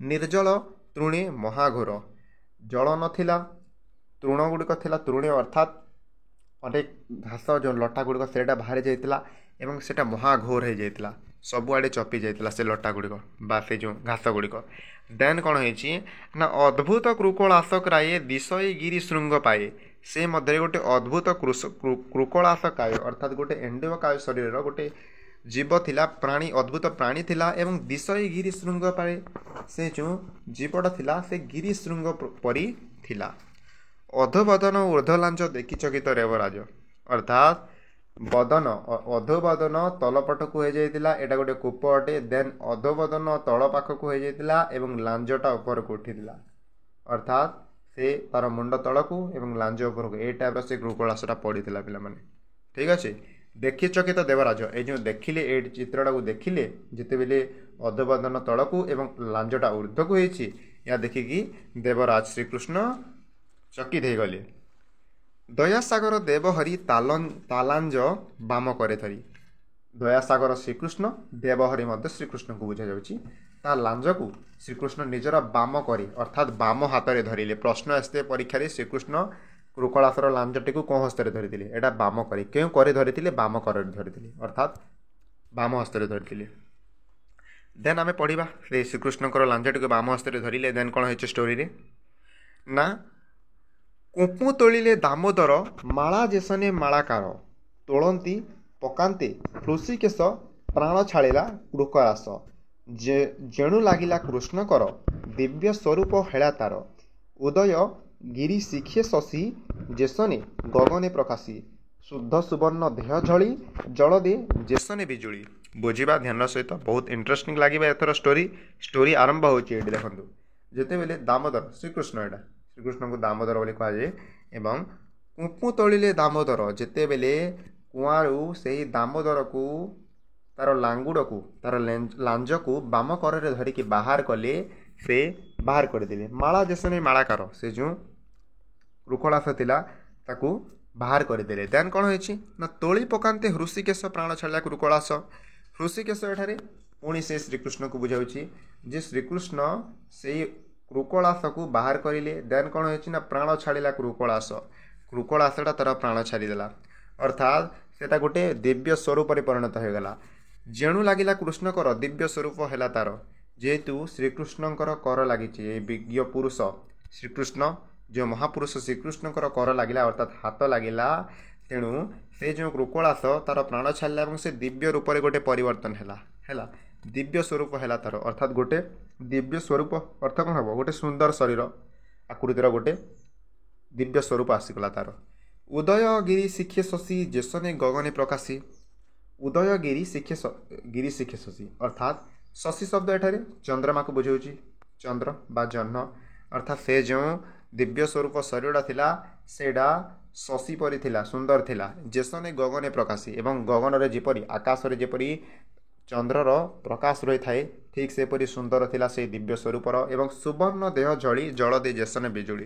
ନିର୍ଜଳ ତୃଣେ ମହାଘୋର, ଜଳ ନଥିଲା, ତୃଣ ଗୁଡ଼ିକ ଥିଲା, ତୃଣେ ଅର୍ଥାତ୍ ଅନେକ ଘାସ ଯେଉଁ ଲଟା ଗୁଡ଼ିକ ସେଇଟା ବାହାରି ଯାଇଥିଲା ଏବଂ ସେଇଟା ମହାଘୋର ହୋଇଯାଇଥିଲା, ସବୁଆଡ଼େ ଚପି ଯାଇଥିଲା ସେ ଲଟା ଗୁଡ଼ିକ ବା ସେ ଯେଉଁ ଘାସ ଗୁଡ଼ିକ। ଦେନ୍ କ'ଣ ହେଇଛି? ନା ଅଦ୍ଭୁତ କୃକଳାସ କ୍ରାଏ, ଦିଶଇ ଗିରି ଶୃଙ୍ଗ ପାଏ, ସେ ମଧ୍ୟରେ ଗୋଟେ ଅଦ୍ଭୁତ କୃକଳାସ କାୟ, ଅର୍ଥାତ୍ ଗୋଟେ ଏଣ୍ଡୁଅ କାୟ ଶରୀରର ଗୋଟେ ଜୀବ ଥିଲା, ପ୍ରାଣୀ, ଅଦ୍ଭୁତ ପ୍ରାଣୀ ଥିଲା ଏବଂ ଦିଶଇ ଗିରି ଶୃଙ୍ଗ ପାଏ, ସେ ଯେଉଁ ଜୀବଟା ଥିଲା ସେ ଗିରି ଶୃଙ୍ଗ ପରି ଥିଲା। ଅଧୋବଦନ ଊର୍ଦ୍ଧ୍ୱଲାଞ୍ଜ ଦେଖି ଚକିତ ଦେବରାଜ ଅର୍ଥାତ୍ ବଦନ ଅଧୋବଦନ ତଳ ପଟକୁ ହୋଇଯାଇଥିଲା, ଏଇଟା ଗୋଟେ କୂପ ଅଟେ। ଦେନ୍ ଅଧୋବଦନ ତଳ ପାଖକୁ ହୋଇଯାଇଥିଲା ଏବଂ ଲାଞ୍ଜଟା ଉପରକୁ ଉଠିଥିଲା, ଅର୍ଥାତ୍ ସେ ତାର ମୁଣ୍ଡ ତଳକୁ ଏବଂ ଲାଞ୍ଜ ଉପରକୁ ଏଇ ଟାଇପ୍ର ସେ କୃକଳାସଟା ପଡ଼ିଥିଲା ପିଲାମାନେ। ଠିକ୍ ଅଛି। ଦେଖି ଚକିତ ଦେବରାଜ, ଏଇ ଯେଉଁ ଦେଖିଲେ ଏଇ ଚିତ୍ରଟାକୁ ଦେଖିଲେ ଯେତେବେଳେ ଅଧୋବଦନ ତଳକୁ ଏବଂ ଲାଞ୍ଜଟା ଊର୍ଦ୍ଧ୍ୱକୁ ହେଇଛି, ଏହା ଦେଖିକି ଦେବରାଜ ଶ୍ରୀକୃଷ୍ଣ ଚକିତ ହେଇଗଲେ। ଦୟାସାଗର ଦେବହରି ତାଲାଞ୍ଜ ବାମ କରେ ଧରି। ଦୟାସାଗର ଶ୍ରୀକୃଷ୍ଣ, ଦେବହରି ମଧ୍ୟ ଶ୍ରୀକୃଷ୍ଣଙ୍କୁ ବୁଝାଯାଉଛି। ତା ଲାଞ୍ଜକୁ ଶ୍ରୀକୃଷ୍ଣ ନିଜର ବାମ କରେ ଅର୍ଥାତ୍ ବାମ ହାତରେ ଧରିଲେ। ପ୍ରଶ୍ନ ଆସିଥାଏ ପରୀକ୍ଷାରେ, ଶ୍ରୀକୃଷ୍ଣ କୃକଳାସର ଲାଞ୍ଜଟିକୁ କେଉଁ ହସ୍ତରେ ଧରିଥିଲେ? ଏଇଟା ବାମ କରେ। କେଉଁ କରେ ଧରିଥିଲେ? ବାମ କରରେ ଧରିଥିଲେ, ଅର୍ଥାତ୍ ବାମ ହସ୍ତରେ ଧରିଥିଲେ। ଦେନ୍ ଆମେ ପଢ଼ିବା ସେ ଶ୍ରୀକୃଷ୍ଣଙ୍କର ଲାଞ୍ଜଟିକୁ ବାମ ହସ୍ତରେ ଧରିଲେ। ଦେନ୍ କ'ଣ ହେଇଛି ଷ୍ଟୋରିରେ ନା, କୁମ୍ପୁ ତୋଳିଲେ ଦାମୋଦର, ମାଳା ଯେସନେ ମାଳାକାର, ତୋଳନ୍ତି ପକାନ୍ତେ ହୃଷିକେଶ, ପ୍ରାଣ ଛାଡ଼ିଲା କୃକଳାସ, ଯେଣୁ ଲାଗିଲା କୃଷ୍ଣକର, ଦିବ୍ୟ ସ୍ୱରୂପ ହେଳା ତାର, ଉଦୟ ଗିରି ଶିଖେ ଶଶୀ, ଯେସନେ ଗଗନେ ପ୍ରକାଶୀ, ଶୁଦ୍ଧ ସୁବର୍ଣ୍ଣ ଦେହ ଝଳି, ଜଳଦେ ଯେସନେ ବିଜୁଳି। ବୁଝିବା ଧ୍ୟାନ ସହିତ, ବହୁତ ଇଣ୍ଟରେଷ୍ଟିଂ ଲାଗିବ ଏଥର ଷ୍ଟୋରି ଆରମ୍ଭ ହେଉଛି ଏଇଠି ଦେଖନ୍ତୁ। ଯେତେବେଳେ ଦାମୋଦର ଶ୍ରୀକୃଷ୍ଣ, ଏଇଟା ଶ୍ରୀକୃଷ୍ଣଙ୍କୁ ଦାମୋଦର ବୋଲି କୁହାଯାଏ। ଏବଂ କୁମ୍ପୁ ତୋଳିଲେ ଦାମୋଦର, ଯେତେବେଳେ କୁଆଁରୁ ସେହି ଦାମୋଦରକୁ ତାର ଲାଙ୍ଗୁଡ଼କୁ ତାର ଲାଞ୍ଜକୁ ବାମ କରରେ ଧରିକି ବାହାର କଲେ, ସେ ବାହାର କରିଦେଲେ। ମାଳା ଯେସନେ ମାଳାକାର, ସେ ଯେଉଁ କୃକଳାସ ଥିଲା ତାକୁ ବାହାର କରିଦେଲେ। ଦେନ୍ କ'ଣ ହେଇଛି ନା, ତୋଳି ପକାନ୍ତେ ହୃଷିକେଶ, ପ୍ରାଣ ଛାଡ଼ିଲା କୃକଳାସ। ହୃଷିକେଶ ଏଠାରେ ପୁଣି ସେ ଶ୍ରୀକୃଷ୍ଣକୁ ବୁଝାଉଛି ଯେ ଶ୍ରୀକୃଷ୍ଣ ସେଇ କୃକଳାସକୁ ବାହାର କରିଲେ। ଦେନ୍ କ'ଣ ହେଇଛି ନା, ପ୍ରାଣ ଛାଡ଼ିଲା କୃକଳାସ, କୃକଳାସଟା ତାର ପ୍ରାଣ ଛାଡ଼ିଦେଲା, ଅର୍ଥାତ୍ ସେଟା ଗୋଟେ ଦିବ୍ୟ ସ୍ୱରୂପରେ ପରିଣତ ହୋଇଗଲା। ଯେଣୁ ଲାଗିଲା କୃଷ୍ଣକର, ଦିବ୍ୟ ସ୍ୱରୂପ ହେଲା ତାର। ଯେହେତୁ ଶ୍ରୀକୃଷ୍ଣଙ୍କର କର ଲାଗିଛି, ଏ ବିଜ୍ଞ ପୁରୁଷ ଶ୍ରୀକୃଷ୍ଣ, ଯେଉଁ ମହାପୁରୁଷ ଶ୍ରୀକୃଷ୍ଣଙ୍କର କର ଲାଗିଲା ଅର୍ଥାତ୍ ହାତ ଲାଗିଲା, ତେଣୁ ସେ ଯେଉଁ କୃକଳାସ ତାର ପ୍ରାଣ ଛାଡ଼ିଲା ଏବଂ ସେ ଦିବ୍ୟ ରୂପରେ ଗୋଟେ ପରିବର୍ତ୍ତନ ହେଲା ଦିବ୍ୟ ସ୍ୱରୂପ ହେଲା ତାର, ଅର୍ଥାତ୍ ଗୋଟେ ଦିବ୍ୟ ସ୍ୱରୂପ ଅର୍ଥ କ'ଣ ହେବ? ଗୋଟେ ସୁନ୍ଦର ଶରୀର ଆକୃତିର ଗୋଟେ ଦିବ୍ୟ ସ୍ୱରୂପ ଆସିଗଲା ତାର। ଉଦୟଗିରି ଶିଖେ ଶଶୀ, ଯେସନେ ଗଗନେ ପ୍ରକାଶୀ। ଉଦୟଗିରି ଗିରି ଶିଖେ ଶଶୀ, ଅର୍ଥାତ୍ ଶଶୀ ଶବ୍ଦ ଏଠାରେ ଚନ୍ଦ୍ରମାକୁ ବୁଝାଉଛି, ଚନ୍ଦ୍ର ବା ଜହ୍ନ, ଅର୍ଥାତ୍ ସେ ଯେଉଁ ଦିବ୍ୟ ସ୍ୱରୂପ ଶରୀରଟା ଥିଲା ସେଇଟା ଶଶୀ ପରି ଥିଲା, ସୁନ୍ଦର ଥିଲା। ଯେସନେ ଗଗନେ ପ୍ରକାଶୀ, ଏବଂ ଗଗନରେ ଯେପରି ଆକାଶରେ ଯେପରି ଚନ୍ଦ୍ରର ପ୍ରକାଶ ରହିଥାଏ, ଠିକ୍ ସେପରି ସୁନ୍ଦର ଥିଲା ସେହି ଦିବ୍ୟ ସ୍ୱରୂପର। ଏବଂ ସୁବର୍ଣ୍ଣ ଦେହ ଝଳି, ଜଳ ଦେଇ ଯେସନେ ବିଜୁଳି,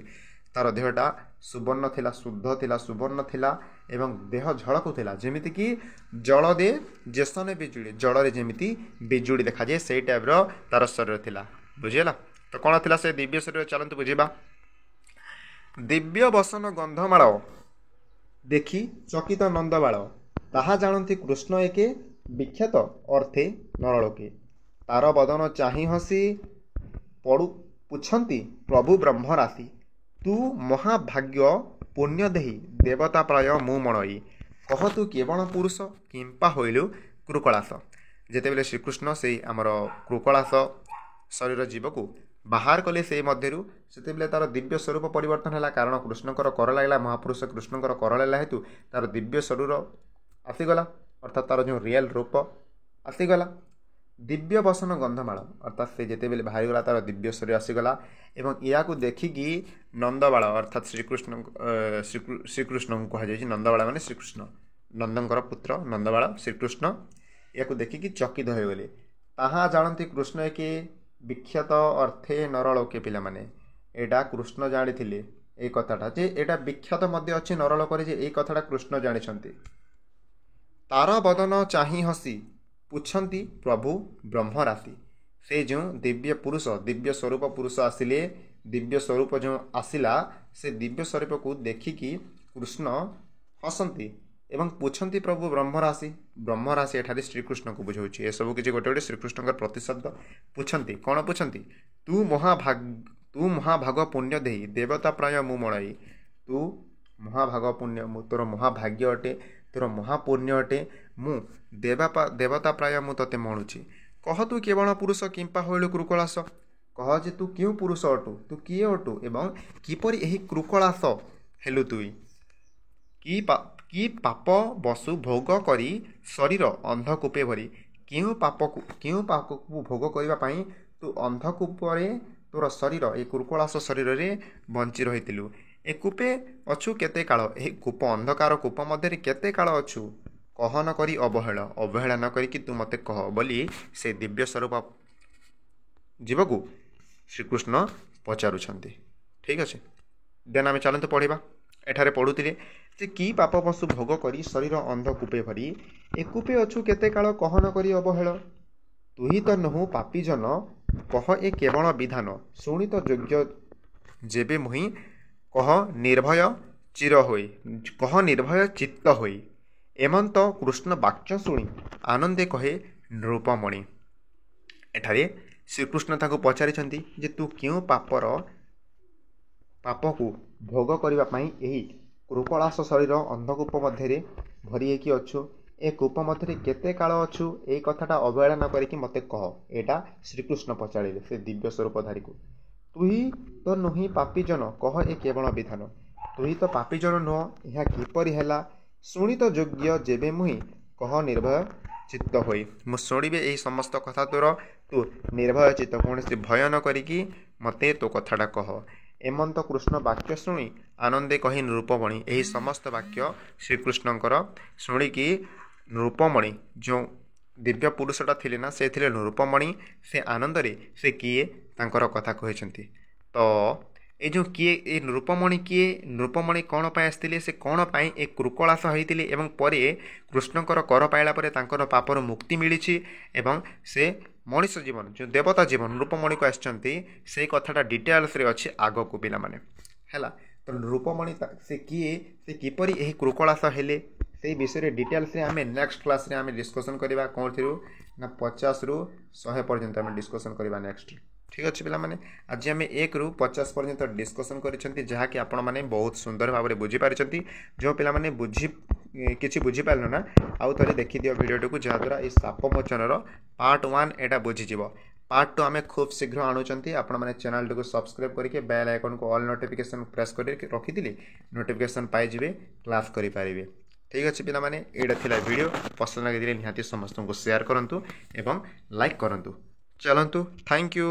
ତାର ଦେହଟା ସୁବର୍ଣ୍ଣ ଥିଲା, ଶୁଦ୍ଧ ଥିଲା, ସୁବର୍ଣ୍ଣ ଥିଲା ଏବଂ ଦେହ ଝଳକୁଥିଲା, ଯେମିତିକି ଜଳ ଦେ ଯେସନେ ବିଜୁଳି, ଜଳରେ ଯେମିତି ବିଜୁଳି ଦେଖାଯାଏ ସେଇ ଟାଇପ୍ର ତାର ଶରୀର ଥିଲା। ବୁଝିଗଲା ତ କ'ଣ ଥିଲା ସେ ଦିବ୍ୟ ଶରୀର? ଚାଲନ୍ତୁ ବୁଝିବା। ଦିବ୍ୟ ବସନ ଗନ୍ଧମାଳ, ଦେଖି ଚକିତ ନନ୍ଦବାଳ, ତାହା ଜାଣନ୍ତି କୃଷ୍ଣ ଏକେ, ବିଖ୍ୟାତ ଅର୍ଥେ ନରଲୋକେ, ତାର ବଦନ ଚାହିଁ ହସି, ପୁଛନ୍ତି ପ୍ରଭୁ ବ୍ରହ୍ମ ରାଶି, ତୁ ମହାଭାଗ୍ୟ ପୁଣ୍ୟ ଦେହି, ଦେବତା ପ୍ରାୟ ମୁଁ ମଣଇ, କହ ତୁ କେବଳ ପୁରୁଷ, କିମ୍ପା ହୋଇଲୁ କୃକଳାସ। ଯେତେବେଳେ ଶ୍ରୀକୃଷ୍ଣ ସେଇ ଆମର କୃକଳାସ ଶରୀର ଜୀବକୁ ବାହାର କଲେ ସେଇ ମଧ୍ୟରୁ, ସେତେବେଳେ ତାର ଦିବ୍ୟ ସ୍ୱରୂପ ପରିବର୍ତ୍ତନ ହେଲା। କାରଣ କୃଷ୍ଣଙ୍କର କର ଲାଗିଲା, ମହାପୁରୁଷ କୃଷ୍ଣଙ୍କର କର ଲାଗିଲା ହେତୁ ତାର ଦିବ୍ୟ ଶରୀର ଆସିଗଲା, ଅର୍ଥାତ୍ ତାର ଯେଉଁ ରିଏଲ୍ ରୂପ ଆସିଗଲା। ଦିବ୍ୟ ବସନ ଗନ୍ଧମାଳ, ଅର୍ଥାତ୍ ସେ ଯେତେବେଳେ ବାହାରିଗଲା ତାର ଦିବ୍ୟ ଶରୀର ଆସିଗଲା। ଏବଂ ଏହାକୁ ଦେଖିକି ନନ୍ଦବାଳ, ଅର୍ଥାତ୍ ଶ୍ରୀକୃଷ୍ଣଙ୍କୁ କୁହାଯାଇଛି ନନ୍ଦବାଳ ମାନେ ଶ୍ରୀକୃଷ୍ଣ, ନନ୍ଦଙ୍କର ପୁତ୍ର ନନ୍ଦବାଳ ଶ୍ରୀକୃଷ୍ଣ, ଏହାକୁ ଦେଖିକି ଚକିତ ହୋଇଗଲେ। ତାହା ଜାଣନ୍ତି କୃଷ୍ଣ ଏକେ, ବିଖ୍ୟାତ ଅର୍ଥେ ନରଲୋକେ। ପିଲାମାନେ ଏଇଟା କୃଷ୍ଣ ଜାଣିଥିଲେ ଏଇ କଥାଟା, ଯେ ଏଇଟା ବିଖ୍ୟାତ ମଧ୍ୟ ଅଛି ନରଲୋକରେ, ଯେ ଏଇ କଥାଟା କୃଷ୍ଣ ଜାଣିଛନ୍ତି। ତାର ବଦନ ଚାହିଁ ହସି, ପୁଛନ୍ତି ପ୍ରଭୁ ବ୍ରହ୍ମ ରାଶି। ସେ ଯେଉଁ ଦିବ୍ୟ ପୁରୁଷ, ଦିବ୍ୟ ସ୍ୱରୂପ ପୁରୁଷ ଆସିଲେ, ଦିବ୍ୟ ସ୍ୱରୂପ ଯେଉଁ ଆସିଲା, ସେ ଦିବ୍ୟ ସ୍ୱରୂପକୁ ଦେଖିକି କୃଷ୍ଣ ହସନ୍ତି ଏବଂ ପୁଛନ୍ତି ପ୍ରଭୁ ବ୍ରହ୍ମରାଶି। ବ୍ରହ୍ମରାଶି ଏଠାରେ ଶ୍ରୀକୃଷ୍ଣଙ୍କୁ ବୁଝାଉଛି। ଏସବୁ କିଛି ଗୋଟେ ଗୋଟେ ଶ୍ରୀକୃଷ୍ଣଙ୍କର ପ୍ରତିଶବ୍ଦ। ପୁଛନ୍ତି, କ'ଣ ପୁଛନ୍ତି? ତୁ ମହାଭାଗ ପୁଣ୍ୟ ଦେଇ, ଦେବତା ପ୍ରାୟ ମୁଁ ମଣଇ। ତୁ ମହାଭାଗ ପୁଣ୍ୟ, ତୋର ମହାଭାଗ୍ୟ ଅଟେ, ତୋର ମହାପୁଣ୍ୟ ଅଟେ, ମୁଁ ଦେବତା ପ୍ରାୟ ମୁଁ ତୋତେ ମଣୁଛି। କହ ତୁ କେବଳ ପୁରୁଷ, କିମ୍ପା ହୋଇଲୁ କୃକଳାସ। କହ ଯେ ତୁ କେଉଁ ପୁରୁଷ ଅଟୁ, ତୁ କିଏ ଅଟୁ ଏବଂ କିପରି ଏହି କୃକଳାସ ହେଲୁ ତୁଇ। କି ପାପ ବସୁ ଭୋଗ କରି ଶରୀର ଅନ୍ଧକୂପେ ଭରି। କେଉଁ ପାପକୁ ଭୋଗ କରିବା ପାଇଁ ତୁ ଅନ୍ଧକୂପରେ ତୋର ଶରୀର ଏ କୁରୁକଳାସ ଶରୀରରେ ବଞ୍ଚି ରହିଥିଲୁ। ଏ କୂପେ ଅଛୁ କେତେ କାଳ, ଏହି କୂପ ଅନ୍ଧକାର କୂପ ମଧ୍ୟରେ କେତେ କାଳ ଅଛୁ। କହ ନ କରି ଅବହେଳା ନ କରିକି ତୁ ମୋତେ କହ ବୋଲି ସେ ଦିବ୍ୟ ସ୍ୱରୂପ ଜୀବକୁ ଶ୍ରୀକୃଷ୍ଣ ପଚାରୁଛନ୍ତି। ଠିକ୍ ଅଛି, ଦେନ୍ ଆମେ ଚାଲନ୍ତୁ ପଢ଼ିବା। ଏଠାରେ ପଢ଼ୁଥିଲେ ଯେ କି ପାପ ବସୁ ଭୋଗ କରି ଶରୀର ଅନ୍ଧକୂପେ ଭରି। ଏ କୂପେ ଅଛୁ କେତେ କାଳ, କହ ନ କରି ଅବହେଳ। ତୁହି ତ ନୋହୁ ପାପୀ ଜନ, କହ ଏ କେବଳ ବିଧାନ। ଶୁଣି ତ ଯୋଗ୍ୟ ଯେବେ ମୁହିଁ, କହ ନିର୍ଭୟ ଚିତ୍ତ ହୋଇ। ଏମନ୍ତ କୃଷ୍ଣ ବାକ୍ୟ ଶୁଣି ଆନନ୍ଦେ କହେ ନୃପମଣି। ଏଠାରେ ଶ୍ରୀକୃଷ୍ଣ ତାଙ୍କୁ ପଚାରିଛନ୍ତି ଯେ ତୁ କେଉଁ ପାପକୁ ଭୋଗ କରିବା ପାଇଁ ଏହି କୁରୁକଳାସ ଶରୀର ଅନ୍ଧକୂପ ମଧ୍ୟରେ ଭରି ହେଇକି ଅଛୁ। ଏ କୂପ ମଧ୍ୟରେ କେତେ କାଳ ଅଛୁ, ଏଇ କଥାଟା ଅବହେଳା ନ କରିକି ମୋତେ କହ। ଏଇଟା ଶ୍ରୀକୃଷ୍ଣ ପଚାରିଲେ ସେ ଦିବ୍ୟ ସ୍ୱରୂପଧାରୀକୁ। ତୁହି ତ ନୁହିଁ ପାପୀଜନ, କହ ଏ କେବଳ ବିଧାନ। ତୁହି ତ ପାପୀଜନ ନୁହଁ, ଏହା କିପରି ହେଲା। ଶୁଣି ତ ଯୋଗ୍ୟ ଯେବେ ମୁହିଁ, କହ ନିର୍ଭୟ ଚିତ୍ତ ହୋଇ। ମୁଁ ଶୁଣିବି ଏହି ସମସ୍ତ କଥା ତୋର, ତୁ ନିର୍ଭୟ ଚିତ୍ତ କୌଣସି ଭୟ ନ କରିକି ମୋତେ ତୋ କଥାଟା କହ। ଏମନ୍ତ କୃଷ୍ଣ ବାକ୍ୟ ଶୁଣି ଆନନ୍ଦେ କହି ନୃପମଣି। ଏହି ସମସ୍ତ ବାକ୍ୟ ଶ୍ରୀକୃଷ୍ଣଙ୍କର ଶୁଣିକି ନୃପମଣି ଯେଉଁ ଦିବ୍ୟ ପୁରୁଷଟା ଥିଲେ ନା, ସେ ଥିଲେ ନୃପମଣି। ସେ ଆନନ୍ଦରେ ସେ କିଏ ତାଙ୍କର କଥା କହିଛନ୍ତି। ତ ଏ ଯେଉଁ କିଏ ଏ ନୃପମଣି କିଏ, ନୃପମଣି କ'ଣ ପାଇଁ ଆସିଥିଲେ, ସେ କ'ଣ ପାଇଁ ଏ କୁରୁକଳାସ ହେଇଥିଲେ ଏବଂ ପରେ କୃଷ୍ଣଙ୍କର କର ପାଇଲା ପରେ ତାଙ୍କର ପାପରୁ ମୁକ୍ତି ମିଳିଛି ଏବଂ ସେ ମଣିଷ ଜୀବନ ଯେଉଁ ଦେବତା ଜୀବନ ନୃପମଣିକୁ ଆସିଛନ୍ତି, ସେଇ କଥାଟା ଡିଟେଲ୍ସରେ ଅଛି ଆଗକୁ ପିଲାମାନେ ହେଲା। ତ ନୃପମଣି ସେ କିଏ, ସେ କିପରି ଏହି କୁରୁକଳାସ ହେଲେ, ସେଇ ବିଷୟରେ ଡିଟେଲ୍ସରେ ଆମେ ନେକ୍ସଟ କ୍ଲାସ୍ରେ ଆମେ ଡିସ୍କସନ୍ କରିବା। କେଉଁଥିରୁ ନା 50ରୁ 100 ପର୍ଯ୍ୟନ୍ତ ଆମେ ଡିସ୍କସନ୍ କରିବା ନେକ୍ସଟ। ଠିକ୍ ଅଛି ପିଲାମାନେ, ଆଜି ଆମେ 1ରୁ 50 ପର୍ଯ୍ୟନ୍ତ ଡିସ୍କସନ୍ କରିଛନ୍ତି, ଯାହାକି ଆପଣମାନେ ବହୁତ ସୁନ୍ଦର ଭାବରେ ବୁଝିପାରିଛନ୍ତି। ଯେଉଁ ପିଲାମାନେ କିଛି ବୁଝିପାରିଲ ନା, ଆଉ ଥରେ ଦେଖିଦିଅ ଭିଡ଼ିଓଟିକୁ, ଯାହାଦ୍ୱାରା ଏହି ସାପ ମୋଚନର ପାର୍ଟ 1 ଏଇଟା ବୁଝିଯିବ। ପାର୍ଟ 2 ଆମେ ଖୁବ୍ ଶୀଘ୍ର ଆଣୁଛନ୍ତି। ଆପଣମାନେ ଚ୍ୟାନେଲଟିକୁ ସବସ୍କ୍ରାଇବ୍ କରିକି ବେଲ୍ ଆଇକନ୍କୁ ଅଲ୍ ନୋଟିଫିକେସନ୍ ପ୍ରେସ୍ କରିକି ରଖିଥିଲେ ନୋଟିଫିକେସନ୍ ପାଇଯିବେ, କ୍ଲାସ୍ କରିପାରିବେ। ଠିକ୍ ଅଛି ପିଲାମାନେ, ଏଇଟା ଥିଲା ଭିଡ଼ିଓ। ପସନ୍ଦ ଲାଗିଥିଲେ ନିହାତି ସମସ୍ତଙ୍କୁ ସେୟାର କରନ୍ତୁ ଏବଂ ଲାଇକ୍ କରନ୍ତୁ। ଚାଲନ୍ତୁ, ଥ୍ୟାଙ୍କ ୟୁ।